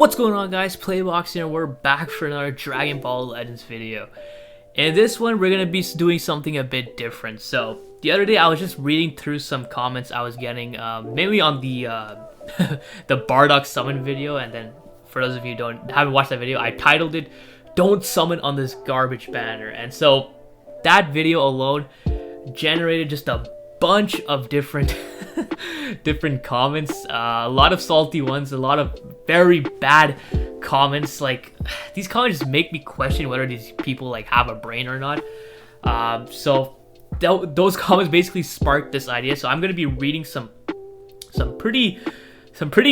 What's going on, guys? PlayBox here. We're back for another Dragon Ball Legends video. In this one, we're gonna be doing something a bit different. So the other day, I was just reading through some comments I was getting, mainly on the the Bardock summon video. And then, for those of you who haven't watched that video, I titled it "Don't Summon on This Garbage Banner." And so that video alone generated just a bunch of different different comments, a lot of salty ones, a lot of very bad comments. Like, these comments just make me question whether these people like have a brain or not. So those comments basically sparked this idea. So I'm gonna be reading some pretty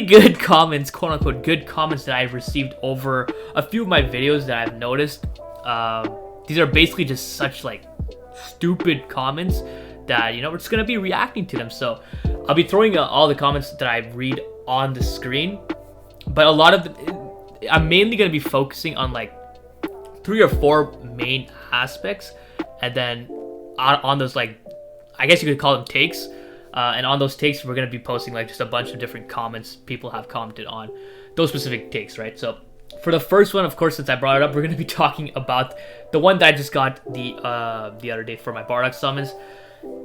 good comments, quote unquote good comments, that I've received over a few of my videos that I've noticed. These are basically just such like stupid comments that, you know, we're just gonna be reacting to them. So I'll be throwing all the comments that I read on the screen, but a lot of them, I'm mainly gonna be focusing on like 3 or 4 main aspects, and then on those, like, I guess you could call them takes, and on those takes we're gonna be posting like just a bunch of different comments people have commented on those specific takes, right? So for the first one, of course, since I brought it up, we're gonna be talking about the one that I just got the other day for my Bardock summons.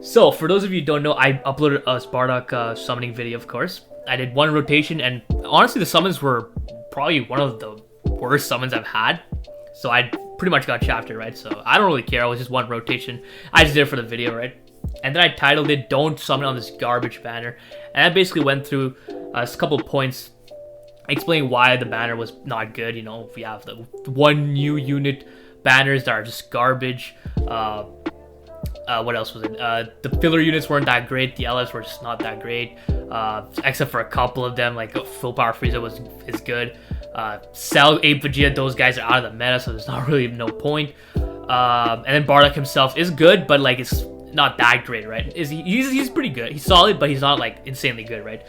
So for those of you who don't know, I uploaded a Bardock summoning video. Of course, I did 1 rotation, and honestly the summons were probably one of the worst summons I've had. So I pretty much got shafted, right? So I don't really care. It was just 1 rotation. I just did it for the video, right? And then I titled it "Don't Summon on This Garbage Banner," and I basically went through a couple of points explaining why the banner was not good. You know, we have the 1 new unit banners that are just garbage. What else was it? The filler units weren't that great. The LFs were just not that great, except for a couple of them. Like Full Power Frieza is good. Cell, Ape, Vegeta, those guys are out of the meta, so there's not really no point. And then Bardock himself is good, but like it's not that great, right? He's pretty good. He's solid, but he's not like insanely good, right?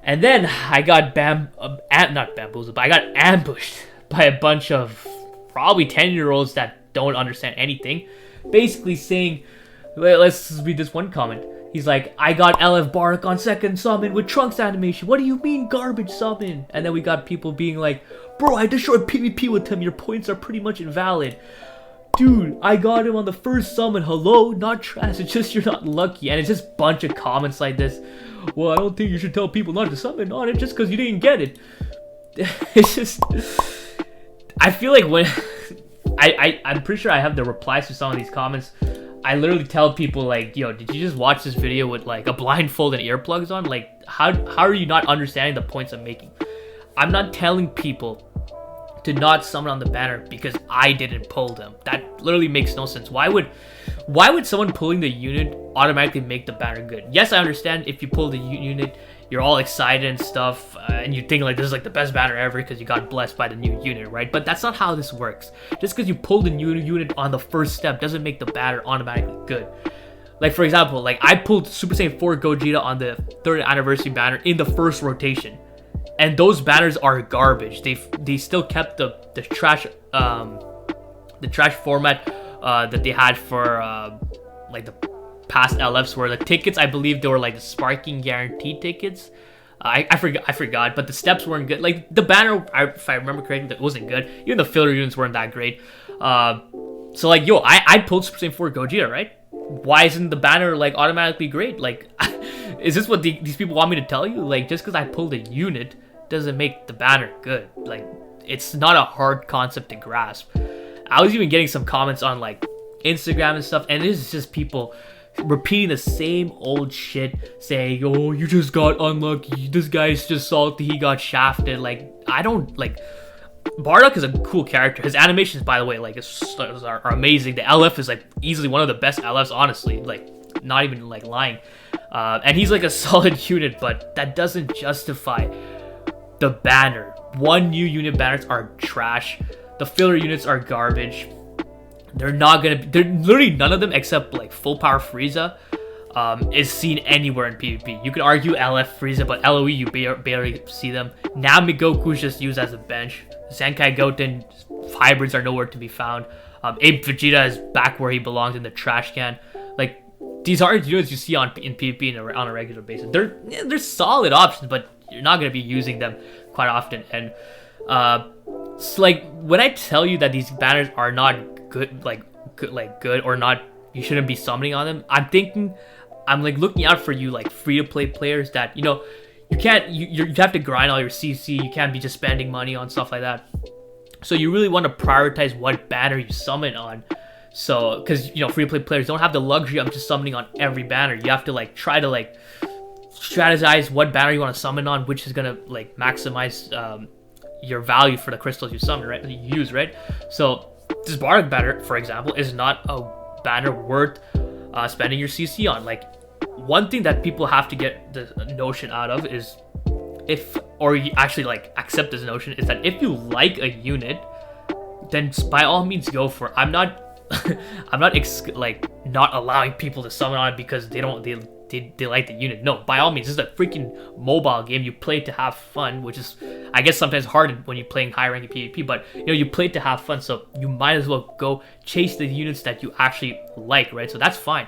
And then I got not bamboozled, but I got ambushed by a bunch of probably 10-year-olds that don't understand anything. Basically saying, let's read this one comment. He's like, "I got LF Bardock on 2nd summon with Trunks animation. What do you mean garbage summon?" And then we got people being like, "Bro, I destroyed PvP with him. Your points are pretty much invalid." Dude, I got him on the 1st summon. Hello? Not trash. It's just you're not lucky. And it's just a bunch of comments like this. "Well, I don't think you should tell people not to summon on it just because you didn't get it." It's just, I feel like when I'm pretty sure I have the replies to some of these comments. I literally tell people like, "Yo, did you just watch this video with like a blindfold and earplugs on? Like, how are you not understanding the points I'm making?" I'm not telling people to not summon on the banner because I didn't pull them. That literally makes no sense. Why would someone pulling the unit automatically make the banner good? Yes, I understand if you pull the unit, you're all excited and stuff, and you think like this is like the best banner ever because you got blessed by the new unit, right? But that's not how this works. Just because you pull the new unit on the 1st step doesn't make the banner automatically good. Like, for example, like I pulled Super Saiyan 4 Gogeta on the 3rd anniversary banner in the 1st rotation, and those banners are garbage. They still kept the trash format that they had for like the past LFs, where the tickets, I believe they were like the sparking guaranteed tickets. I forgot, but the steps weren't good. Like the banner, if I remember correctly, that wasn't good. Even the filler units weren't that great. So like, yo, I pulled Super Saiyan 4 Gogeta, right? Why isn't the banner like automatically great? Like, is this what these people want me to tell you? Like, just because I pulled a unit doesn't make the banner good. Like, it's not a hard concept to grasp. I was even getting some comments on like Instagram and stuff, and it's just people repeating the same old shit, saying, "Oh, you just got unlucky. This guy's just salty. He got shafted." Like, I don't like. Bardock is a cool character. His animations, by the way, like are amazing. The LF is like easily one of the best LFs, honestly. Like, not even like lying. And he's like a solid unit, but that doesn't justify the banner. 1 new unit banners are trash. The filler units are garbage. They're literally none of them except like Full Power Frieza is seen anywhere in PvP. You could argue LF Frieza, but LOE you barely see them. Namegoku is just used as a bench. Zenkai Goten hybrids are nowhere to be found. Ape Vegeta is back where he belongs, in the trash can. Like, these aren't units you see in PvP on a regular basis. They're solid options, but you're not going to be using them quite often. And it's like when I tell you that these banners are not good, good or not, you shouldn't be summoning on them. I'm like looking out for you, like free to play players that you can't, you have to grind all your CC. You can't be just spending money on stuff like that. So you really want to prioritize what banner you summon on. So, because free to play players don't have the luxury of just summoning on every banner. You have to like try to like strategize what banner you want to summon on, which is gonna like maximize your value for the crystals you summon, right? You use, right? So this bardock banner, for example, is not a banner worth spending your CC on. Like, one thing that people have to get the notion out of is you actually like accept this notion, is that if you like a unit, then by all means go for it. I'm not not allowing people to summon on it because they like the unit. No, by all means, this is a freaking mobile game. You play to have fun, which is, I guess, sometimes hard when you're playing high ranking PvP, but you play to have fun, so you might as well go chase the units that you actually like, right? So that's fine.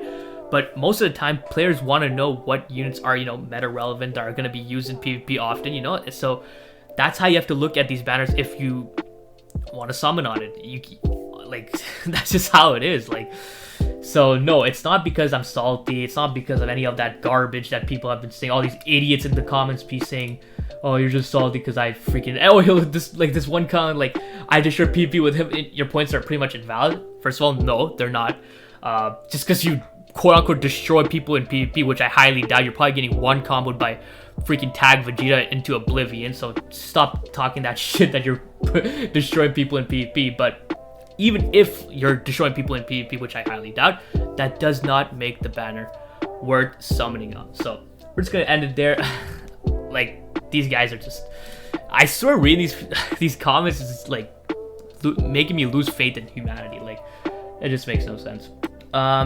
But most of the time, players want to know what units are, meta relevant, that are going to be used in PvP often, so that's how you have to look at these banners if you want to summon on it. That's just how it is. So no, it's not because I'm salty. It's not because of any of that garbage that people have been saying. All these idiots in the comments be saying, "Oh, you're just salty because I freaking this one comment, like, I just share PvP with him. Your points are pretty much invalid." First of all, no, they're not. Just because you quote unquote destroy people in PvP, which I highly doubt. You're probably getting one comboed by freaking tag Vegeta into oblivion. So stop talking that shit that you're destroying people in PvP. But even if you're destroying people in PvP, which I highly doubt, that does not make the banner worth summoning on. So we're just gonna end it there. Like, these guys are just, I swear, reading these comments is just, like, making me lose faith in humanity. Like, it just makes no sense.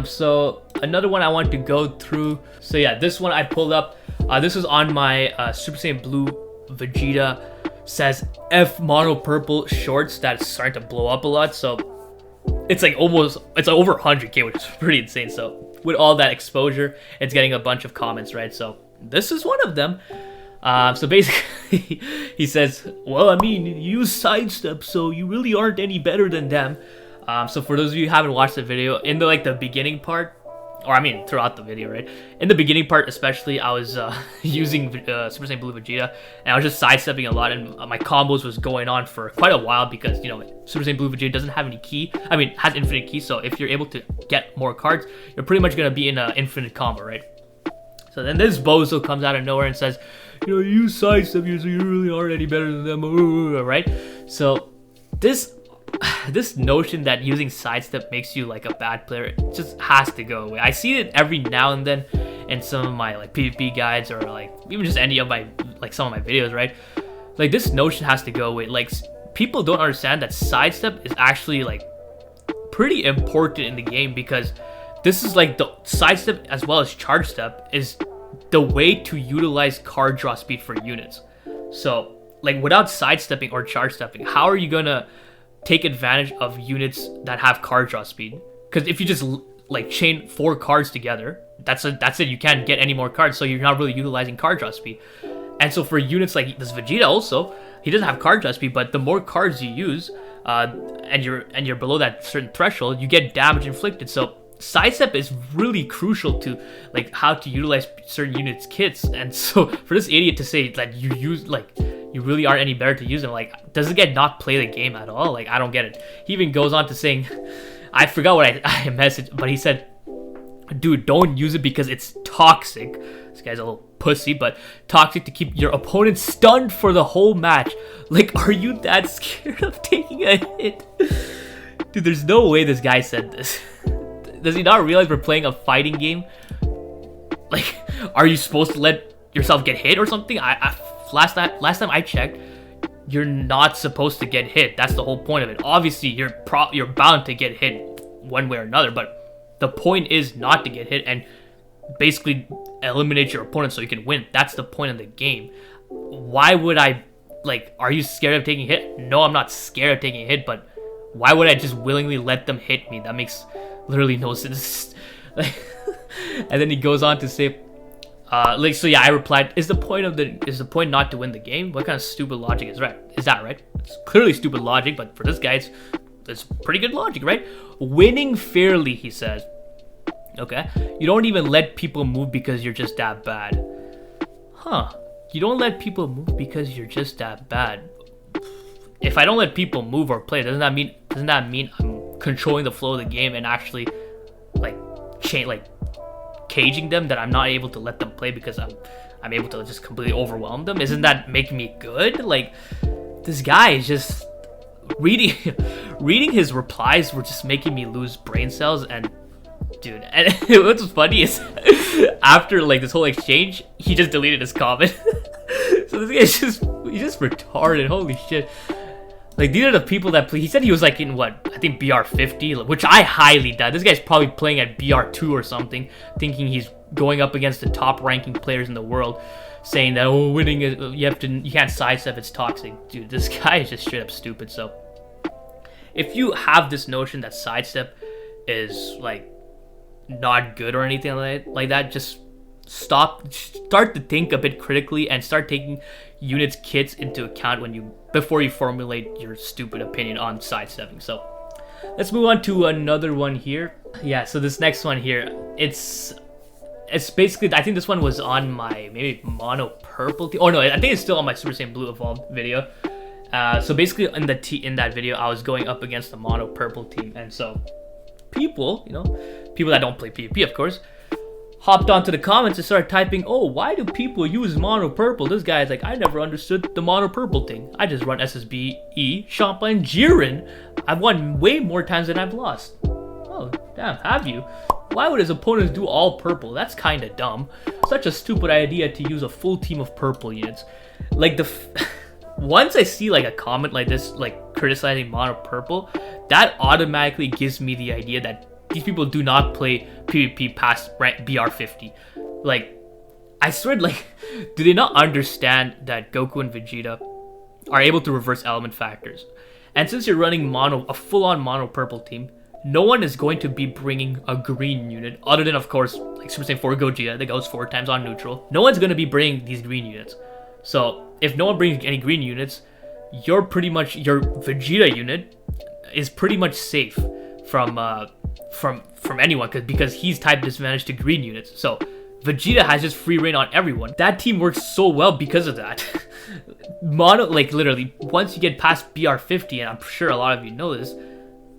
So another one I want to go through. So yeah, this one I pulled up. This was on my Super Saiyan Blue Vegeta says F mono purple shorts that's starting to blow up a lot. So it's like it's over 100k, which is pretty insane. So with all that exposure, it's getting a bunch of comments, right? So this is one of them. So basically, he says, well, I mean, you use sidestep, so you really aren't any better than them. So for those of you who haven't watched the video, in the beginning part, or I mean throughout the video, right? In the beginning part especially, I was using Super Saiyan Blue Vegeta, and I was just sidestepping a lot, and my combos was going on for quite a while because, Super Saiyan Blue Vegeta doesn't have any ki. I mean, has infinite ki, so if you're able to get more cards, you're pretty much going to be in an infinite combo, right? So then this bozo comes out of nowhere and says, you use sidestep, so you really aren't any better than them, right? So this notion that using sidestep makes you like a bad player, it just has to go away. I see it every now and then in some of my like PvP guides, or like even just any of my some of my videos, right? Like, this notion has to go away. Like, people don't understand that sidestep is actually like pretty important in the game, because this is like the sidestep as well as charge step is the way to utilize card draw speed for units. So like, without sidestepping or charge stepping, how are you gonna take advantage of units that have card draw speed? Because if you just like chain 4 cards together, that's it. You can't get any more cards, so you're not really utilizing card draw speed. And so for units like this Vegeta, also, he doesn't have card draw speed, but the more cards you use, and you're below that certain threshold, you get damage inflicted. So sidestep is really crucial to like how to utilize certain units' kits. And so for this idiot to say that you really aren't any better to use them, like, does it get not play the game at all? Like, I don't get it. He even goes on to saying, I forgot what I messaged, but he said, dude, don't use it because it's toxic. This guy's a little pussy, but toxic to keep your opponent stunned for the whole match. Like, are you that scared of taking a hit? Dude, there's no way this guy said this. Does he not realize we're playing a fighting game? Like, are you supposed to let yourself get hit or something? Last time I checked, you're not supposed to get hit. That's the whole point of it. Obviously, you're bound to get hit one way or another, but the point is not to get hit and basically eliminate your opponent so you can win. That's the point of the game. Why would I, like, are you scared of taking a hit? No, I'm not scared of taking a hit, but why would I just willingly let them hit me? That makes literally no sense. And then he goes on to say, Like, so yeah, I replied, is the point not to win the game? What kind of stupid logic is that, right? It's clearly stupid logic, but for this guy, it's pretty good logic, right? Winning fairly, he says. Okay, you don't even let people move because you're just that bad. Huh? You don't let people move because you're just that bad. If I don't let people move or play, doesn't that mean I'm controlling the flow of the game and actually like caging them, that I'm not able to let them play because I'm able to just completely overwhelm them? Isn't that making me good? Like, this guy is just reading his replies were just making me lose brain cells. And dude, and what's funny is after like this whole exchange, he just deleted his comment. So this guy's he's just retarded. Holy shit. Like, these are the people that play. He said he was like in what, I think BR 50, which I highly doubt. This guy's probably playing at BR 2 or something, thinking he's going up against the top ranking players in the world, saying that, oh, winning is, you can't sidestep, it's toxic. Dude, this guy is just straight up stupid. So if you have this notion that sidestep is like not good or anything like that, just start to think a bit critically and start taking units kits into account before you formulate your stupid opinion on sidestepping. So let's move on to another one here. Yeah, so this next one here, it's basically, I think this one was on my maybe mono purple team. Oh no, I think it's still on my Super Saiyan Blue evolved video. So basically in that video, I was going up against the mono purple team, and so people that don't play PvP, of course, hopped onto the comments and started typing, oh, why do people use mono purple? This guy's like, I never understood the mono purple thing. I just run SSBE, Champlain, Jiren. I've won way more times than I've lost. Oh, damn, have you? Why would his opponents do all purple? That's kinda dumb. Such a stupid idea to use a full team of purple units. Like, once I see like a comment like this, like criticizing mono purple, that automatically gives me the idea that these people do not play PvP past BR 50. Like, I swear, like, do they not understand that Goku and Vegeta are able to reverse element factors? And since you're running a full-on mono purple team, no one is going to be bringing a green unit, other than, of course, like Super Saiyan 4 Gogeta that goes 4 times on neutral. No one's going to be bringing these green units. So if no one brings any green units, your Vegeta unit is pretty much safe from anyone, because he's type disadvantage to green units. So Vegeta has just free reign on everyone. That team works so well because of that. Like, literally, once you get past BR 50, and I'm sure a lot of you know this,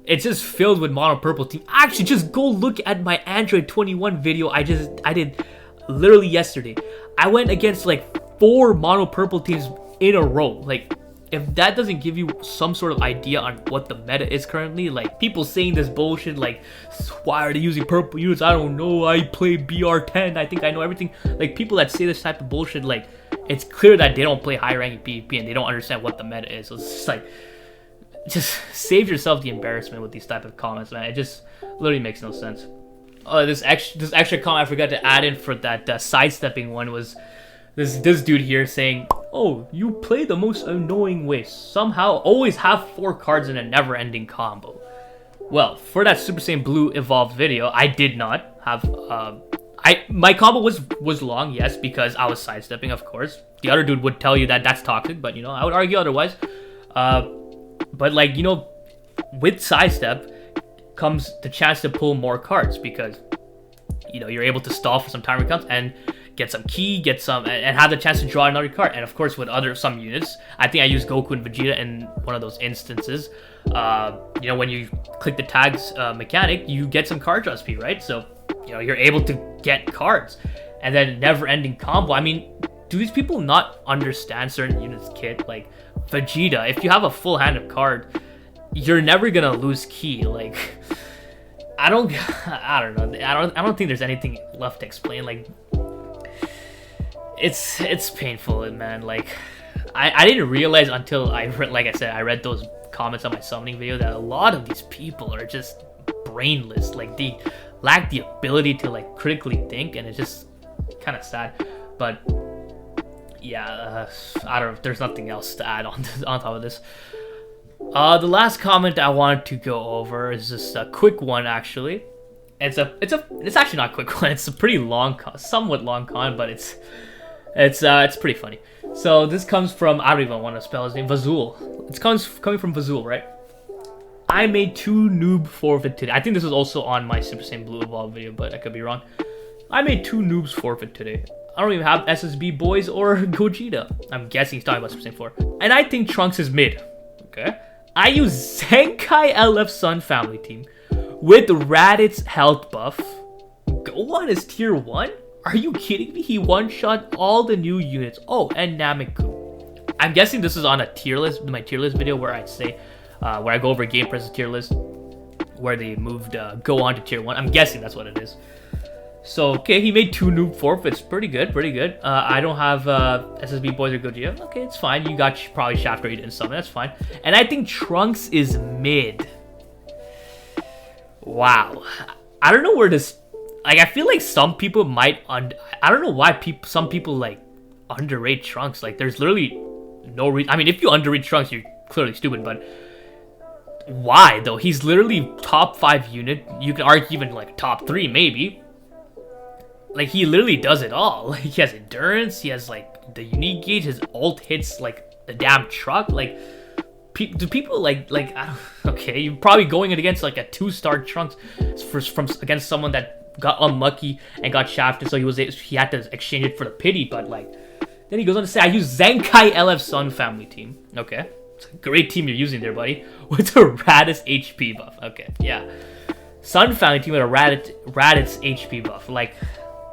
it's just filled with mono purple team. Actually, just go look at my Android 21 video I did literally yesterday. I went against like 4 mono purple teams in a row. Like, if that doesn't give you some sort of idea on what the meta is currently, like, people saying this bullshit, like, why are they using purple units? I don't know, I play BR 10, I think I know everything. Like, people that say this type of bullshit, like, it's clear that they don't play high ranking PvP and they don't understand what the meta is. So it's just like, just save yourself the embarrassment with these type of comments, man. It just literally makes no sense. This extra comment I forgot to add in for that sidestepping one was this dude here saying, oh, you play the most annoying way. Somehow always have 4 cards in a never-ending combo. Well, for that Super Saiyan Blue evolved video, I did not have my combo was long, yes, because I was sidestepping, of course. The other dude would tell you that that's toxic, but I would argue otherwise. But like, with sidestep comes the chance to pull more cards, because you're able to stall for some timer counts and get some key, and have the chance to draw another card. And of course, with some units, I think I used Goku and Vegeta in one of those instances. When you click the tags mechanic, you get some card draw speed, right? So you're able to get cards, and then never-ending combo. I mean, do these people not understand certain units kit? Like Vegeta, if you have a full hand of card, you're never gonna lose key. Like, I don't know. I don't think there's anything left to explain. Like, it's painful, man. Like, I didn't realize until I read those comments on my summoning video that a lot of these people are just brainless. Like, they lack the ability to like critically think, and it's just kind of sad. But yeah, I don't know. There's nothing else to add on top of this. The last comment I wanted to go over is just a quick one, actually. It's actually not a quick one. It's a pretty long con, somewhat long con, but it's pretty funny. So this comes from, I don't even want to spell his name, Vazul. It's coming from Vazul, right? I made 2 noob forfeit today. I think this was also on my Super Saiyan Blue Evolve video, but I could be wrong. I made 2 noobs forfeit today. I don't even have SSB Boys or Gogeta. I'm guessing he's talking about Super Saiyan 4. And I think Trunks is mid. Okay. I use Zenkai LF Sun family team with Raditz health buff. Gohan is tier 1? Are you kidding me? He one-shot all the new units. Oh, and Nameku. I'm guessing this is on a tier list, my tier list video where I say, where I go over Game Press's tier list, where they moved Gohan to tier 1. I'm guessing that's what it is. So, okay, he made 2 noob forfeits. Pretty good, pretty good. I don't have SSB Boys or Gogeta. Okay, it's fine. You got probably Shaft or you didn't summon. That's fine. And I think Trunks is mid. Wow. I don't know where this... Like, I feel like some people might... I don't know why some people, like, underrate Trunks. Like, there's literally no reason... I mean, if you underrate Trunks, you're clearly stupid, but... Why, though? He's literally top 5 unit. You can argue even, like, top 3, maybe. Like, he literally does it all. Like, he has endurance, he has, like, the unique gauge, his ult hits, like, the damn truck. Like, do people, like, I don't... Okay, you're probably going against, like, a 2-star Trunks from against someone that got unlucky and got shafted, so he had to exchange it for the pity, but, like... Then he goes on to say, I use Zenkai LF Sun family team. Okay. It's a great team you're using there, buddy. With the Raditz HP buff. Okay, yeah. Sun family team with a Raditz HP buff. Like...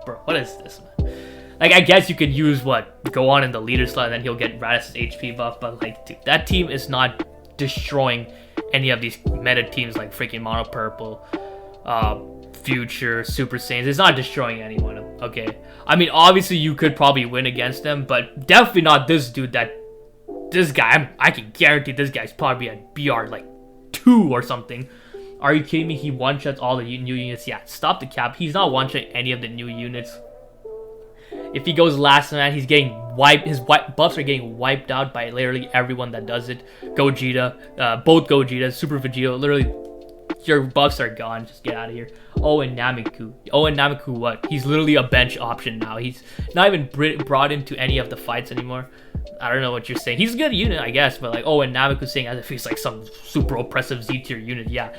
Bro, what is this, man? Like, I guess you could use, go on in the leader slot and then he'll get Raditz's HP buff, but, like, dude, that team is not destroying any of these meta teams like freaking Mono Purple, Future, Super Saiyans. It's not destroying anyone, okay? I mean, obviously you could probably win against them, but definitely not this dude this guy, I can guarantee this guy's probably at BR, like, 2 or something. Are you kidding me? He one-shots all the new units. Yeah, stop the cap. He's not one-shotting any of the new units. If he goes last man, he's getting wiped. His buffs are getting wiped out by literally everyone that does it. Gogeta, both Gogeta, Super Vegeta. Literally, your buffs are gone. Just get out of here. Oh, and Nameku. Oh, and Nameku what? He's literally a bench option now. He's not even brought into any of the fights anymore. I don't know what you're saying. He's a good unit, I guess. But, like, oh, and Nameku saying as if he's, like, some super oppressive Z-tier unit. Yeah.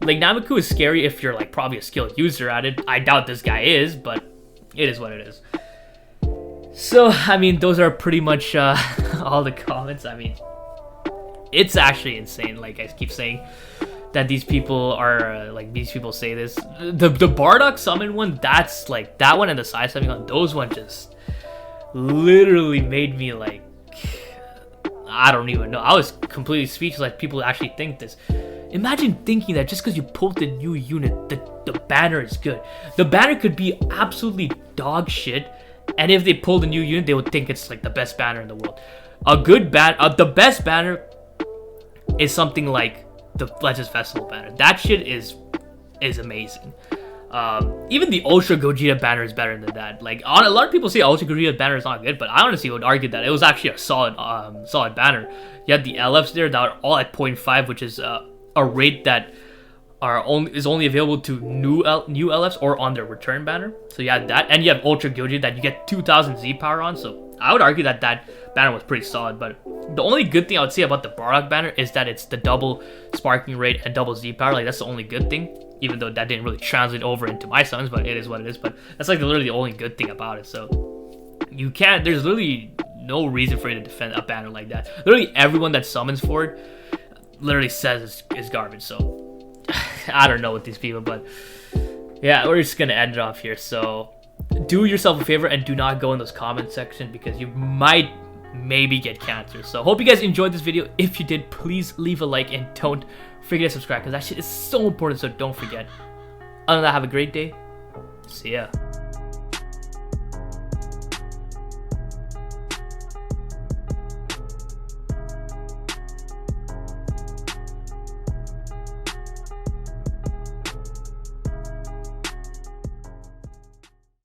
Like, Nameku is scary if you're, like, probably a skilled user at it. I doubt this guy is, but it is what it is. So, I mean, those are pretty much all the comments. I mean, it's actually insane. Like, I keep saying that these people are, like, these people say this. The Bardock summon one, that's, like, that one and the side summon one, those one just literally made me, like, I don't even know. I was completely speechless. Like, people actually think this. Imagine thinking that just because you pulled the new unit, the banner is good. The banner could be absolutely dog shit, and if they pull the new unit, they would think it's like the best banner in the world. A good the best banner is something like the Legends Festival banner. That shit is amazing. Even the Ultra Gogeta banner is better than that. Like, a lot of people say Ultra Gogeta banner is not good, but I honestly would argue that it was actually a solid banner. You had the LFs there that are all at 0.5, which is a rate that is only available to new LFs or on their return banner. So you had that, and you have Ultra Gogeta that you get 2000 Z power on. So I would argue that banner was pretty solid. But the only good thing I would say about the Bardock banner is that it's the double sparking rate and double Z power. Like, that's the only good thing, even though that didn't really translate over into my summons, but it is what it is. But that's like literally the only good thing about it. So there's literally no reason for you to defend a banner like that. Literally everyone that summons for it literally says it's garbage. So I don't know with these people, but yeah, we're just gonna end it off here. So do yourself a favor and do not go in those comment section, because you might maybe get cancer. So hope you guys enjoyed this video. If you did, please leave a like and don't forget to subscribe, because that shit is so important, so don't forget. Other than that, have a great day. See ya.